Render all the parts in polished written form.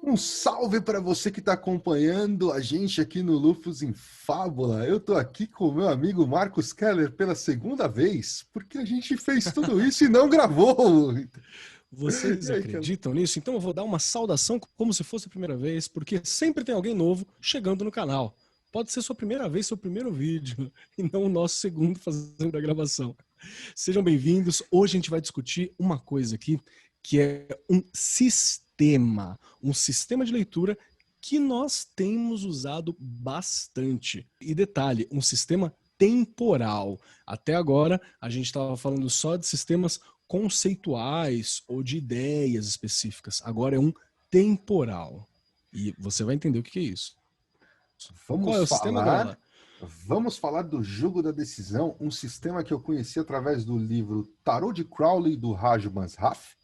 Um salve para você que está acompanhando a gente aqui no Lufos em Fábula. Eu estou aqui com o meu amigo Marcos Keller pela segunda vez, porque a gente fez tudo isso e não gravou. Vocês E aí, Keller? acreditam nisso? Então eu vou dar uma saudação como se fosse a primeira vez, porque sempre tem alguém novo chegando no canal. Pode ser sua primeira vez, seu primeiro vídeo, e não o nosso segundo fazendo a gravação. Sejam bem-vindos. Hoje a gente vai discutir uma coisa aqui, que é um sistema de leitura que nós temos usado bastante. E detalhe, um sistema temporal. Até agora, a gente estava falando só de sistemas conceituais ou de ideias específicas. Agora é um temporal. E você vai entender o que é isso. Qual é Vamos o sistema, falar, Gola? vamos falar do Jogo da Decisão, um sistema que eu conheci através do livro Tarot de Crowley, do Raj Mansraf.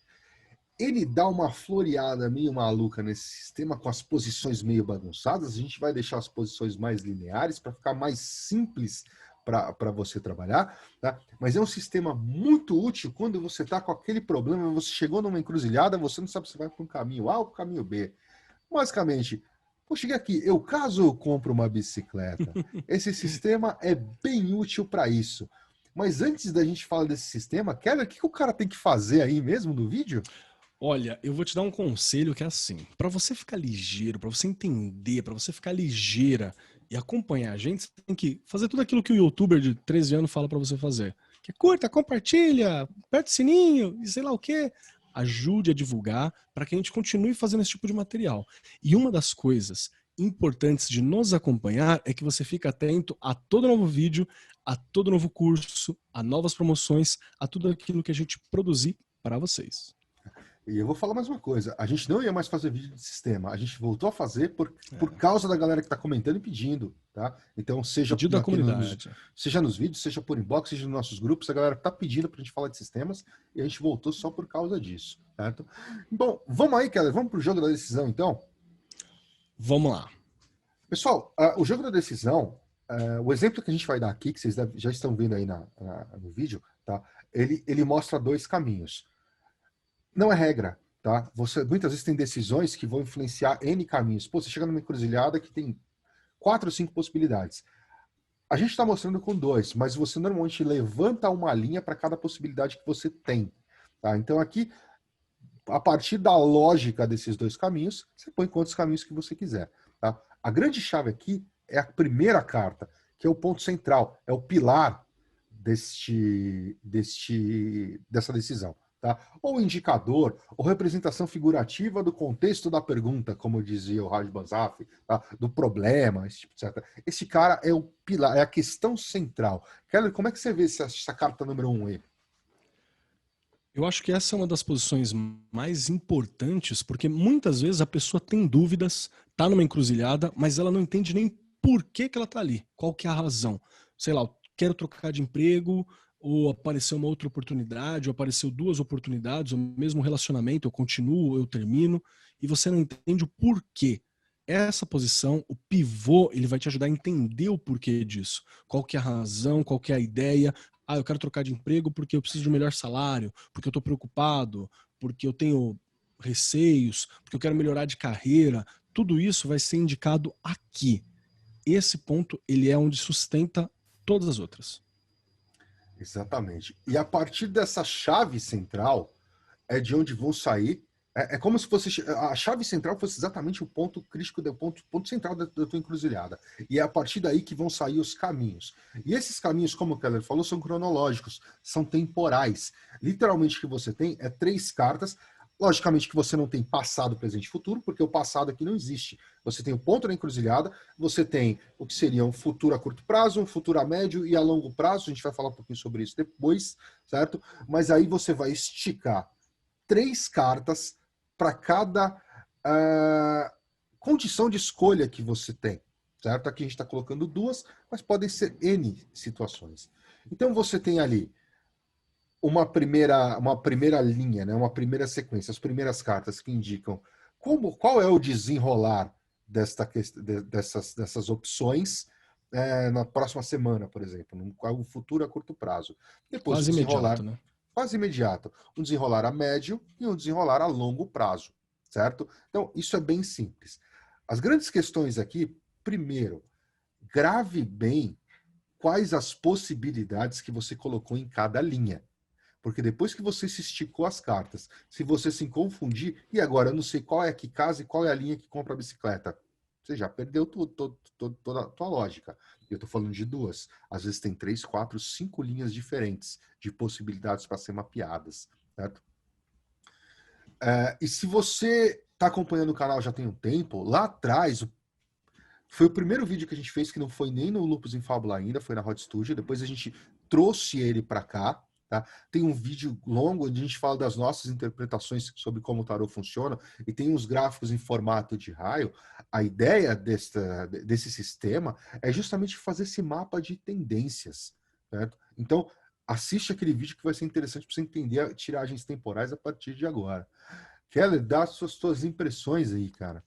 Ele dá uma floreada meio maluca nesse sistema, com as posições meio bagunçadas. A gente vai deixar as posições mais lineares para ficar mais simples para você trabalhar, tá? Mas é um sistema muito útil quando você está com aquele problema, você chegou numa encruzilhada, você não sabe se vai para um caminho A ou para o caminho B. Basicamente, eu cheguei aqui, caso eu compro uma bicicleta, esse sistema é bem útil para isso. Mas antes da gente falar desse sistema, Keller, o que o cara tem que fazer aí mesmo no vídeo? Olha, eu vou te dar um conselho que é assim, para você ficar ligeiro, para você entender, para você ficar ligeira e acompanhar a gente, você tem que fazer tudo aquilo que o youtuber de 13 anos fala para você fazer. Que é curta, compartilha, aperta o sininho e sei lá o quê. Ajude a divulgar para que a gente continue fazendo esse tipo de material. E uma das coisas importantes de nos acompanhar é que você fique atento a todo novo vídeo, a todo novo curso, a novas promoções, a tudo aquilo que a gente produzir para vocês. E eu vou falar mais uma coisa, a gente não ia mais fazer vídeo de sistema, a gente voltou a fazer por É, causa da galera que está comentando e pedindo, tá? Então, seja pedido da aqui comunidade. seja nos vídeos, seja por inbox, seja nos nossos grupos, a galera está pedindo para a gente falar de sistemas e a gente voltou só por causa disso, certo? Bom, vamos aí, Keller, vamos para o jogo da decisão, então? Vamos lá. Pessoal, o jogo da decisão, o exemplo que a gente vai dar aqui, que vocês já estão vendo aí no vídeo, tá? Ele mostra dois caminhos. Não é regra, tá? Você muitas vezes tem decisões que vão influenciar N caminhos. Pô, você chega numa encruzilhada que tem 4 ou 5 possibilidades. A gente está mostrando com dois, mas você normalmente levanta uma linha para cada possibilidade que você tem. Tá? Então aqui, a partir da lógica desses dois caminhos, você põe quantos caminhos que você quiser. Tá? A grande chave aqui é a primeira carta, que é o ponto central, é o pilar dessa decisão. Tá? Ou indicador, ou representação figurativa do contexto da pergunta, como dizia o Raj Bazaf, tá? Do problema, esse tipo, etc. Esse cara é o pilar, é a questão central. Keller, como é que você vê essa carta número 1 aí? Eu acho que essa é uma das posições mais importantes, porque muitas vezes a pessoa tem dúvidas, tá numa encruzilhada, mas ela não entende nem por que que ela tá ali, qual que é a razão. Sei lá, eu quero trocar de emprego, ou apareceu uma outra oportunidade, ou apareceu duas oportunidades, o mesmo relacionamento, eu continuo, eu termino, e você não entende o porquê. Essa posição, o pivô, ele vai te ajudar a entender o porquê disso. Qual que é a razão, qual que é a ideia. Ah, eu quero trocar de emprego porque eu preciso de um melhor salário, porque eu estou preocupado, porque eu tenho receios, porque eu quero melhorar de carreira. Tudo isso vai ser indicado aqui. Esse ponto, ele é onde sustenta todas as outras. Exatamente. E a partir dessa chave central é de onde vão sair. É como se fosse a chave central fosse exatamente o ponto crítico, ponto central da tua encruzilhada. E é a partir daí que vão sair os caminhos. E esses caminhos, como o Keller falou, são cronológicos, são temporais. Literalmente o que você tem é 3 cartas. Logicamente que você não tem passado, presente e futuro, porque o passado aqui não existe. Você tem o ponto da encruzilhada, você tem o que seria um futuro a curto prazo, um futuro a médio e a longo prazo. A gente vai falar um pouquinho sobre isso depois, certo? Mas aí você vai esticar 3 cartas para cada condição de escolha que você tem, certo? Aqui a gente está colocando 2, mas podem ser N situações. Então você tem ali uma primeira linha, né? Uma primeira sequência, as primeiras cartas que indicam qual é o desenrolar dessas opções na próxima semana, por exemplo, um futuro a curto prazo. Depois o Quase imediato, desenrolar né? quase imediato, um desenrolar a médio e um desenrolar a longo prazo, certo? Então, isso é bem simples. As grandes questões aqui, primeiro, grave bem quais as possibilidades que você colocou em cada linha. Porque depois que você se esticou as cartas, se você se confundir, e agora eu não sei qual é a que casa e qual é a linha que compra a bicicleta, você já perdeu toda a tua lógica. Eu estou falando de duas. Às vezes tem 3, 4, 5 linhas diferentes de possibilidades para ser mapeadas, certo? E se você está acompanhando o canal já tem um tempo, lá atrás, foi o primeiro vídeo que a gente fez, que não foi nem no Lupus em Fábula ainda, foi na Hot Studio. Depois a gente trouxe ele para cá. Tá? Tem um vídeo longo onde a gente fala das nossas interpretações sobre como o tarô funciona e tem uns gráficos em formato de raio. A ideia desse sistema é justamente fazer esse mapa de tendências. Certo? Então, assiste aquele vídeo que vai ser interessante para você entender tiragens temporais a partir de agora. Keller, dá as suas impressões aí, cara.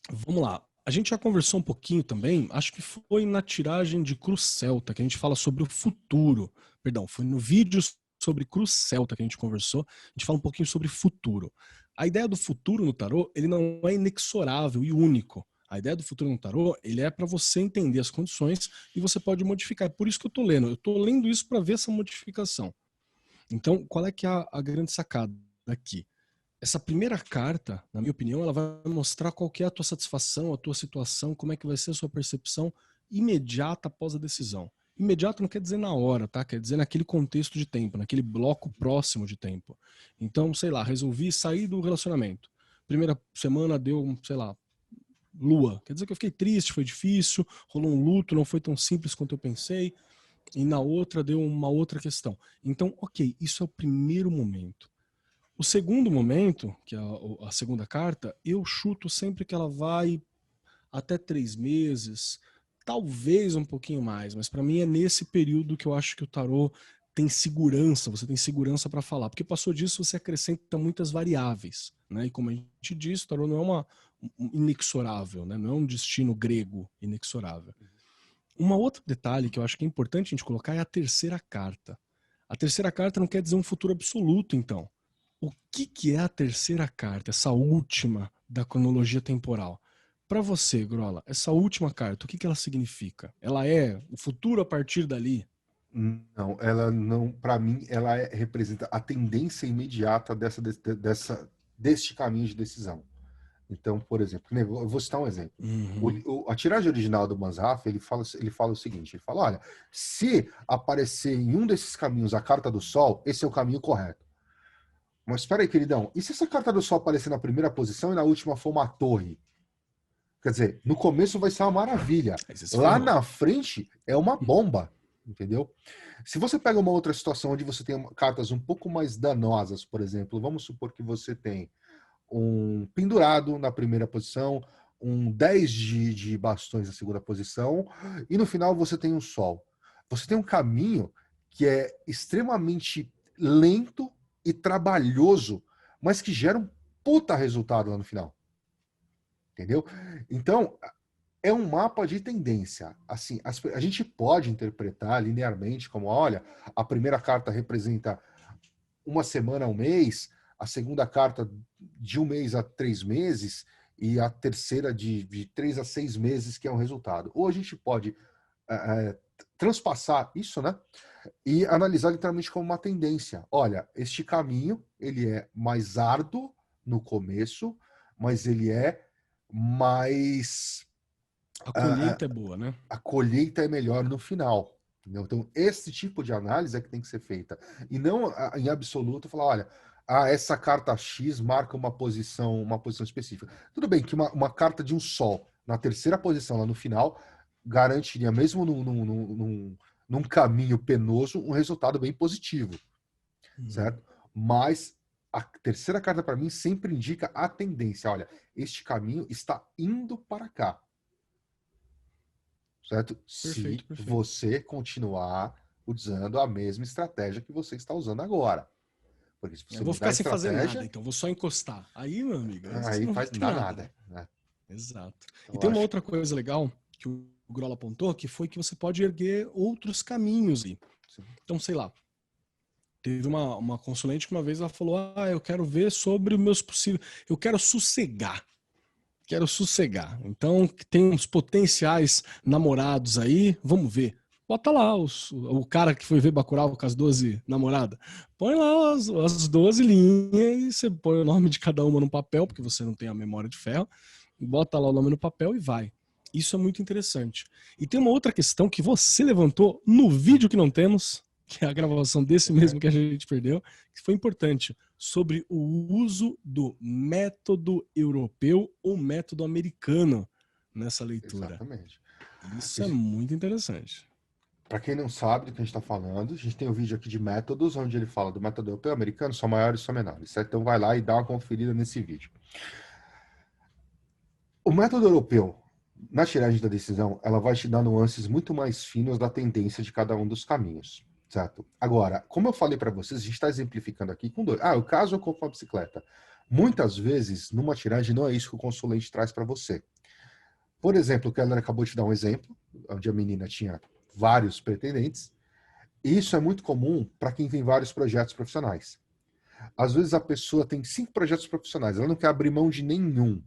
Vamos lá. A gente já conversou um pouquinho também, acho que foi na tiragem de Cruz Celta, que a gente fala sobre o futuro. Perdão, foi no vídeo sobre Cruz Celta que a gente conversou, a gente fala um pouquinho sobre futuro. A ideia do futuro no tarô, ele não é inexorável e único. A ideia do futuro no tarô, ele é para você entender as condições e você pode modificar. É por isso que eu tô lendo. Eu tô lendo isso para ver essa modificação. Então, qual é que é a grande sacada aqui? Essa primeira carta, na minha opinião, ela vai mostrar qual que é a tua satisfação, a tua situação, como é que vai ser a sua percepção imediata após a decisão. Imediato não quer dizer na hora, tá? Quer dizer naquele contexto de tempo, naquele bloco próximo de tempo. Então, sei lá, resolvi sair do relacionamento. Primeira semana deu, sei lá, lua. Quer dizer que eu fiquei triste, foi difícil, rolou um luto, não foi tão simples quanto eu pensei. E na outra deu uma outra questão. Então, ok, isso é o primeiro momento. O segundo momento, que é a segunda carta, eu chuto sempre que ela vai até 3 meses, talvez um pouquinho mais, mas para mim é nesse período que eu acho que o tarô tem segurança, você tem segurança para falar, porque passou disso você acrescenta muitas variáveis, né? E como a gente disse, o tarô não é um inexorável, né? Não é um destino grego inexorável. Um outro detalhe que eu acho que é importante a gente colocar é a terceira carta. A terceira carta não quer dizer um futuro absoluto, então. O que é a terceira carta, essa última da cronologia temporal? Para você, Grola, essa última carta, o que ela significa? Ela é o futuro a partir dali? Não, ela não, para mim, ela representa a tendência imediata deste caminho de decisão. Então, por exemplo, eu vou citar um exemplo. A tiragem original do Manzaf, ele fala o seguinte, ele fala, olha, se aparecer em um desses caminhos a carta do Sol, esse é o caminho correto. Mas espera aí, queridão, e se essa carta do Sol aparecer na primeira posição e na última for uma torre? Quer dizer, no começo vai ser uma maravilha. Lá na frente é uma bomba, entendeu? Se você pega uma outra situação onde você tem cartas um pouco mais danosas, por exemplo, vamos supor que você tem um pendurado na primeira posição, um 10 de bastões na segunda posição, e no final você tem um sol. Você tem um caminho que é extremamente lento e trabalhoso, mas que gera um puta resultado lá no final. Entendeu? Então, é um mapa de tendência. Assim, a gente pode interpretar linearmente como, olha, a primeira carta representa uma semana a um mês, a segunda carta de 1 mês a 3 meses e a terceira de 3 a 6 meses, que é um resultado. Ou a gente pode transpassar isso, né? E analisar literalmente como uma tendência. Olha, este caminho, ele é mais árduo no começo, mas ele é mais... A colheita é boa, né? A colheita é melhor no final. Entendeu? Então, esse tipo de análise é que tem que ser feita. E não em absoluto falar, olha, essa carta X marca uma posição específica. Tudo bem que uma carta de um Sol na terceira posição lá no final garantiria, mesmo num caminho penoso, um resultado bem positivo. Certo? Mas a terceira carta, para mim, sempre indica a tendência. Olha, este caminho está indo para cá. Certo? Perfeito, Se você continuar usando a mesma estratégia que você está usando agora. Porque se você eu vou ficar sem fazer nada, então vou só encostar. Aí, meu amigo, aí não faz tem nada. Né? Exato. Então, e tem uma outra coisa legal que o Grola apontou, que foi que você pode erguer outros caminhos. Então, sei lá, Teve uma consulente que uma vez ela falou, eu quero ver sobre os meus possíveis, eu quero sossegar. Então, tem uns potenciais namorados aí, vamos ver. Bota lá o cara que foi ver Bacurau com as 12 namoradas. Põe lá as 12 linhas e você põe o nome de cada uma no papel, porque você não tem a memória de ferro. Bota lá o nome no papel e vai. Isso é muito interessante. E tem uma outra questão que você levantou no vídeo que não temos, que é a gravação desse mesmo que a gente perdeu, que foi importante, sobre o uso do método europeu ou método americano nessa leitura. Exatamente. Isso é muito interessante. Para quem não sabe do que a gente está falando, a gente tem um vídeo aqui de métodos, onde ele fala do método europeu e americano, são maiores e são menores, certo? Então vai lá e dá uma conferida nesse vídeo. O método europeu, na tiragem da decisão, ela vai te dar nuances muito mais finas da tendência de cada um dos caminhos, certo? Agora, como eu falei para vocês, a gente está exemplificando aqui com dois. O caso eu compro uma bicicleta. Muitas vezes, numa tiragem, não é isso que o consulente traz para você. Por exemplo, o Keller acabou de dar um exemplo, onde a menina tinha vários pretendentes. E isso é muito comum para quem tem vários projetos profissionais. Às vezes a pessoa tem 5 projetos profissionais, ela não quer abrir mão de nenhum,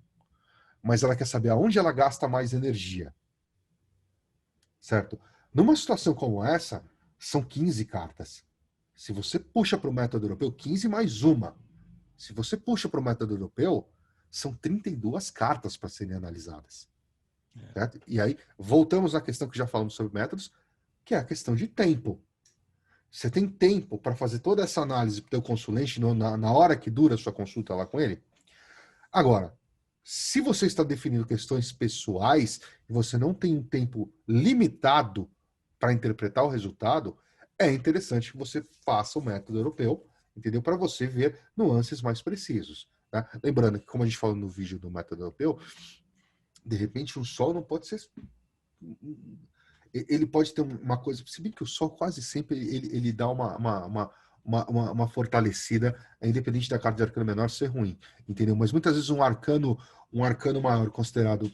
mas ela quer saber aonde ela gasta mais energia. Certo? Numa situação como essa, são 15 cartas. Se você puxa para o método europeu, 15 mais uma. Se você puxa para o método europeu, são 32 cartas para serem analisadas. Certo? E aí, voltamos à questão que já falamos sobre métodos, que é a questão de tempo. Você tem tempo para fazer toda essa análise para o teu consulente na hora que dura a sua consulta lá com ele? Agora, se você está definindo questões pessoais e você não tem um tempo limitado para interpretar o resultado, é interessante que você faça o método europeu, entendeu? Para você ver nuances mais precisos. Tá? Lembrando que, como a gente falou no vídeo do método europeu, de repente um sol não pode ser... Ele pode ter uma coisa, se bem que o sol quase sempre ele dá uma fortalecida, independente da carta de arcano menor ser ruim, entendeu? Mas muitas vezes um arcano maior considerado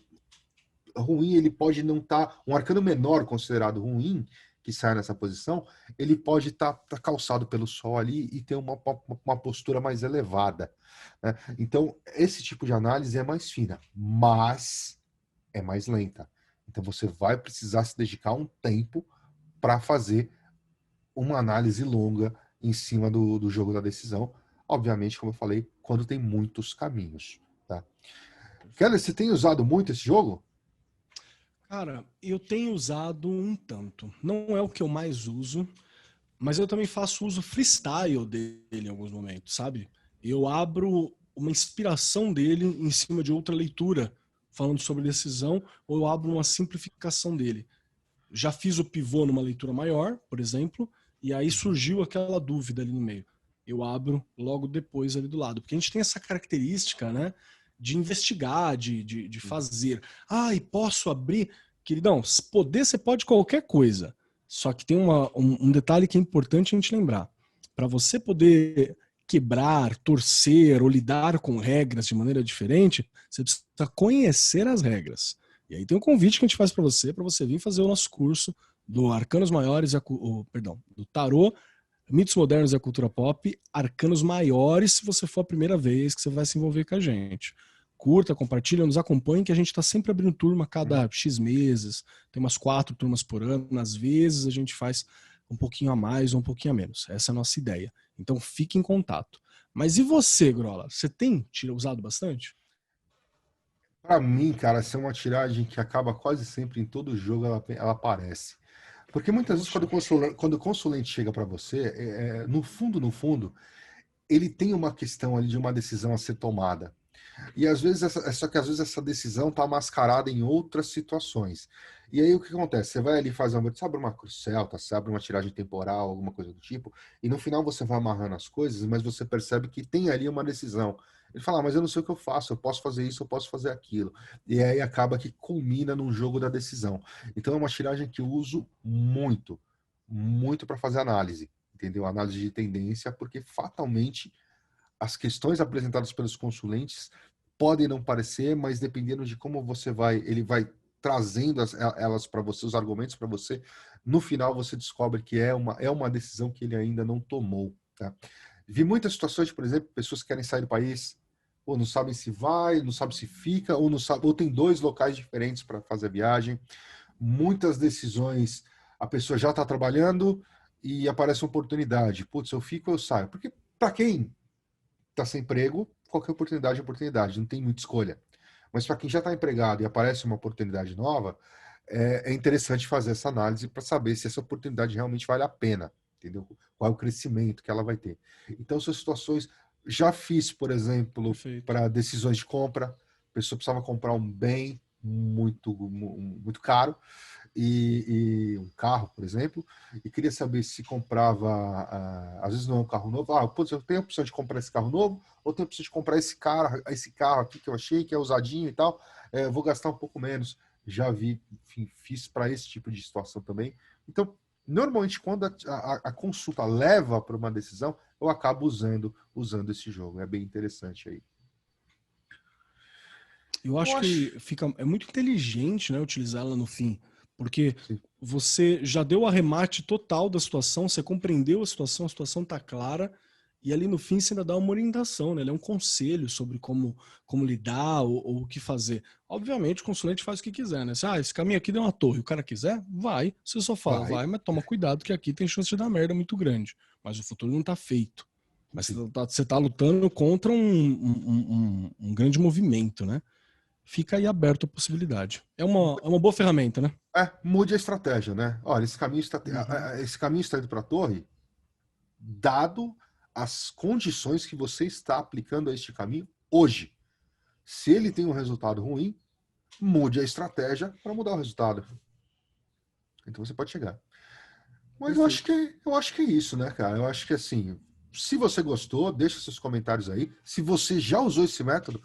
ruim, ele pode não estar, um arcano menor considerado ruim, que sai nessa posição, ele pode estar calçado pelo sol ali e ter uma postura mais elevada, né? Então, esse tipo de análise é mais fina, mas é mais lenta. Então você vai precisar se dedicar um tempo para fazer uma análise longa em cima do jogo da decisão. Obviamente, como eu falei, quando tem muitos caminhos. Tá? Keller, você tem usado muito esse jogo? Cara, eu tenho usado um tanto. Não é o que eu mais uso, mas eu também faço uso freestyle dele em alguns momentos, sabe? Eu abro uma inspiração dele em cima de outra leitura, falando sobre decisão, ou eu abro uma simplificação dele. Já fiz o pivô numa leitura maior, por exemplo, e aí surgiu aquela dúvida ali no meio. Eu abro logo depois ali do lado. Porque a gente tem essa característica, né, de investigar, de fazer. E posso abrir? Queridão, poder você pode qualquer coisa. Só que tem um detalhe que é importante a gente lembrar. Para você poder quebrar, torcer ou lidar com regras de maneira diferente, você precisa conhecer as regras. E aí tem um convite que a gente faz para você vir fazer o nosso curso do Arcanos Maiores, do Tarô, Mitos Modernos e a Cultura Pop, Arcanos Maiores, se você for a primeira vez que você vai se envolver com a gente. Curta, compartilha, nos acompanhe, que a gente está sempre abrindo turma a cada X meses, tem umas 4 turmas por ano, às vezes a gente faz um pouquinho a mais ou um pouquinho a menos. Essa é a nossa ideia. Então fique em contato. Mas e você, Grola? Você tem usado bastante? Para mim, cara, essa é uma tiragem que acaba quase sempre em todo jogo, ela aparece. Porque muitas vezes quando o consulente chega para você, no fundo, ele tem uma questão ali de uma decisão a ser tomada. E às vezes só que às vezes essa decisão está mascarada em outras situações. E aí o que acontece? Você vai ali fazer você abre uma cruz celta, você abre uma tiragem temporal, alguma coisa do tipo, e no final você vai amarrando as coisas, mas você percebe que tem ali uma decisão. Ele fala, mas eu não sei o que eu faço, eu posso fazer isso, eu posso fazer aquilo. E aí acaba que culmina num jogo da decisão. Então é uma tiragem que eu uso muito, muito para fazer análise, entendeu? Análise de tendência, porque fatalmente as questões apresentadas pelos consulentes podem não parecer, mas dependendo de como ele vai trazendo elas para você, os argumentos para você, no final você descobre que é uma decisão que ele ainda não tomou, tá? Vi muitas situações, por exemplo, pessoas que querem sair do país, ou não sabem se vai, não sabem se fica, ou não sabe, ou tem dois locais diferentes para fazer a viagem. Muitas decisões, a pessoa já está trabalhando e aparece uma oportunidade. Putz, eu fico ou eu saio? Porque para quem está sem emprego, qualquer oportunidade é oportunidade, não tem muita escolha. Mas para quem já está empregado e aparece uma oportunidade nova, é interessante fazer essa análise para saber se essa oportunidade realmente vale a pena, entendeu? Qual é o crescimento que ela vai ter. Então, são situações. Já fiz, por exemplo, Perfeito. para decisões de compra, a pessoa precisava comprar um bem muito caro, e um carro, por exemplo, e queria saber se comprava, às vezes não é um carro novo, putz, eu tenho a opção de comprar esse carro novo, ou tenho a opção de comprar esse carro aqui que eu achei que é usadinho e tal, eu vou gastar um pouco menos. Já vi, enfim, fiz para esse tipo de situação também. Então, normalmente, quando a consulta leva para uma decisão, eu acabo usando esse jogo. É bem interessante aí. Eu Eu acho acho. que é muito inteligente, né, utilizá-la no fim, porque Sim. você já deu o arremate total da situação, você compreendeu a situação tá clara, e ali no fim você ainda dá uma orientação, né? Ele é um conselho sobre como lidar ou o que fazer. Obviamente o consulente faz o que quiser, né? Esse caminho aqui deu uma torre, o cara quiser, vai. Você só fala, Vai. vai, mas toma cuidado que aqui tem chance de dar merda muito grande. Mas o futuro não tá feito. Mas Sim. você tá lutando contra um grande movimento, né? Fica aí aberto a possibilidade. É uma boa ferramenta, né? Mude a estratégia, né? Olha, Uhum. esse caminho está indo para a torre, dado as condições que você está aplicando a este caminho hoje. Se ele tem um resultado ruim, mude a estratégia para mudar o resultado. Então você pode chegar. Mas Perfeito. eu acho que é isso, né, cara? Eu acho que assim, se você gostou, deixa seus comentários aí. Se você já usou esse método,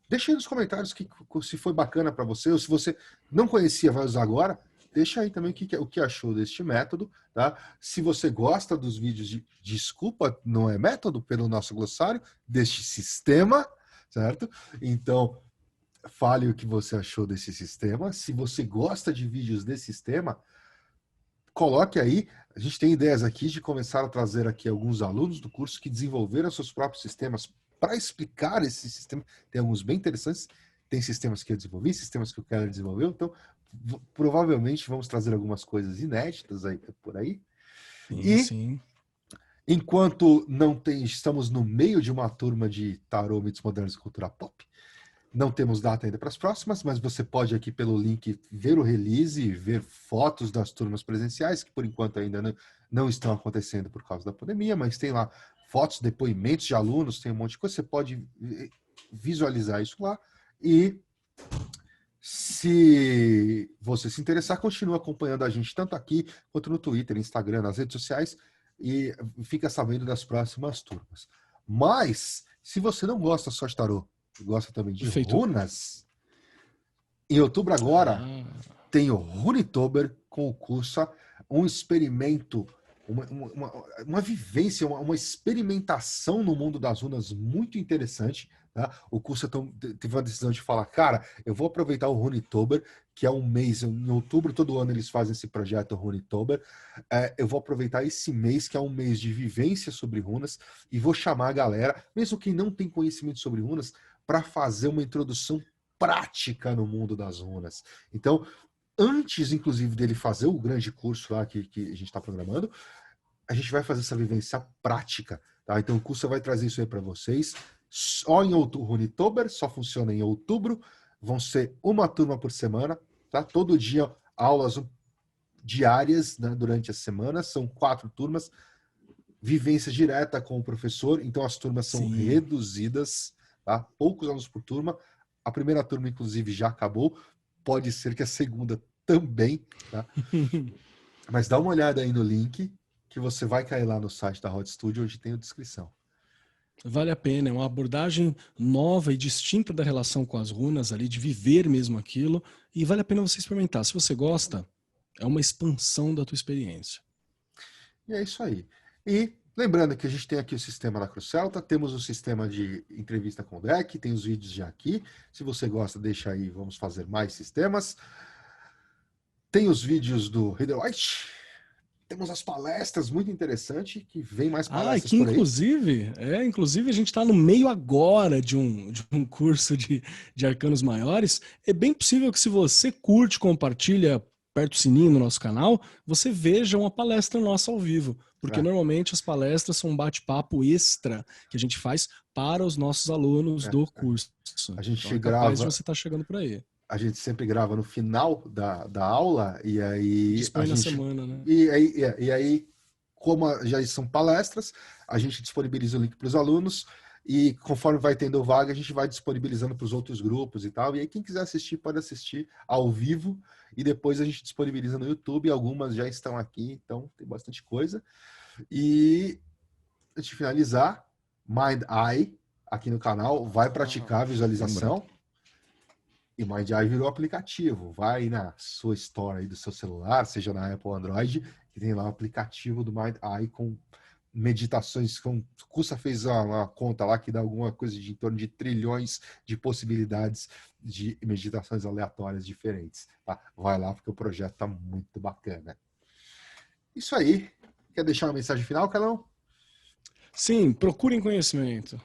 deixa aí nos comentários se foi bacana para você, ou se você não conhecia, vai usar agora. Deixa aí também o que achou deste método, tá? Se você gosta dos vídeos de desculpa, não é método, pelo nosso glossário, deste sistema, certo? Então, fale o que você achou desse sistema. Se você gosta de vídeos desse sistema, coloque aí. A gente tem ideias aqui de começar a trazer aqui alguns alunos do curso que desenvolveram seus próprios sistemas para explicar esse sistema. Tem alguns bem interessantes. Tem sistemas que eu desenvolvi, sistemas que o Keller desenvolveu. Então, provavelmente vamos trazer algumas coisas inéditas aí, por aí. Sim, E sim. enquanto não tem, estamos no meio de uma turma de tarô, mitos modernos e cultura pop. Não temos data ainda para as próximas, mas você pode aqui pelo link ver o release, ver fotos das turmas presenciais, que por enquanto ainda não estão acontecendo por causa da pandemia, mas tem lá fotos, depoimentos de alunos, tem um monte de coisa, você pode visualizar isso lá. E se você se interessar, continue acompanhando a gente tanto aqui quanto no Twitter, Instagram, nas redes sociais, e fica sabendo das próximas turmas. Mas, se você não gosta só de tarô, gosta também de Perfeito. runas, em outubro agora Ah, tem o Runitober com o Cursa, um experimento, uma vivência, uma experimentação no mundo das runas muito interessante. Tá? O Cursa teve uma decisão de falar, cara, eu vou aproveitar o Runitober, que é um mês, em outubro, todo ano eles fazem esse projeto Runitober. Eu vou aproveitar esse mês, que é um mês de vivência sobre runas, e vou chamar a galera, mesmo quem não tem conhecimento sobre runas, para fazer uma introdução prática no mundo das runas. Então, antes, inclusive, dele fazer o grande curso lá que a gente está programando, a gente vai fazer essa vivência prática. Tá? Então, o curso vai trazer isso aí para vocês. Só em outubro, Runitober, só funciona em outubro. Vão ser uma turma por semana. Tá? Todo dia, aulas diárias, né, durante a semana. São 4 turmas. Vivência direta com o professor. Então, as turmas são sim. reduzidas. Tá? Poucos alunos por turma. A primeira turma, inclusive, já acabou. Pode ser que a segunda também. Tá? Mas dá uma olhada aí no link, que você vai cair lá no site da Hot Studio, onde tem a descrição. Vale a pena, é uma abordagem nova e distinta da relação com as runas ali, de viver mesmo aquilo, e vale a pena você experimentar. Se você gosta, é uma expansão da tua experiência. E é isso aí. E lembrando que a gente tem aqui o sistema da Cruz Celta, temos o sistema de entrevista com o deck, tem os vídeos já aqui. Se você gosta, deixa aí, vamos fazer mais sistemas. Tem os vídeos do Reader White, temos as palestras, muito interessante, que vem mais Ah, e palestras que por aí. inclusive a gente está no meio agora de um curso de arcanos maiores. É bem possível que se você curte, compartilha, aperta o sininho no nosso canal, você veja uma palestra nossa ao vivo. Porque É, normalmente as palestras são um bate-papo extra que a gente faz para os nossos alunos é. do curso. A Então gente é capaz de grava, você estar chegando por aí. a gente sempre grava no final da aula, e E aí a dispõe na gente. semana, né? E aí, como já são palestras, a gente disponibiliza o link para os alunos, e conforme vai tendo vaga, a gente vai disponibilizando para os outros grupos e tal. E aí, quem quiser assistir, pode assistir ao vivo, e depois a gente disponibiliza no YouTube. Algumas já estão aqui, então tem bastante coisa. E antes de finalizar, Mind Eye aqui no canal vai praticar a Lembrando. visualização. E Mind Eye virou aplicativo. Vai na sua store aí do seu celular, seja na Apple ou Android, que tem lá o aplicativo do Mind Eye com meditações. Cussa fez uma conta lá que dá alguma coisa de em torno de trilhões de possibilidades de meditações aleatórias diferentes. Tá? Vai lá porque o projeto tá muito bacana. Isso aí. Quer deixar uma mensagem final, Carlão? Sim, procurem conhecimento.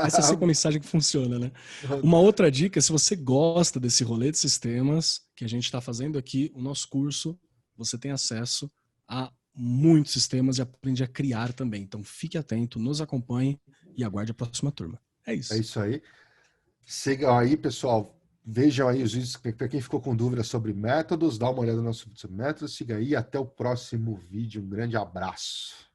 Essa é sempre a mensagem que funciona, né? Uma outra dica, se você gosta desse rolê de sistemas que a gente está fazendo aqui, o nosso curso, você tem acesso a muitos sistemas e aprende a criar também. Então fique atento, nos acompanhe e aguarde a próxima turma. É É isso. isso aí. Sigam aí, pessoal. Vejam aí os vídeos. Para quem ficou com dúvidas sobre métodos, dá uma olhada no nosso vídeo sobre métodos. Siga aí. Até o próximo vídeo. Um grande abraço.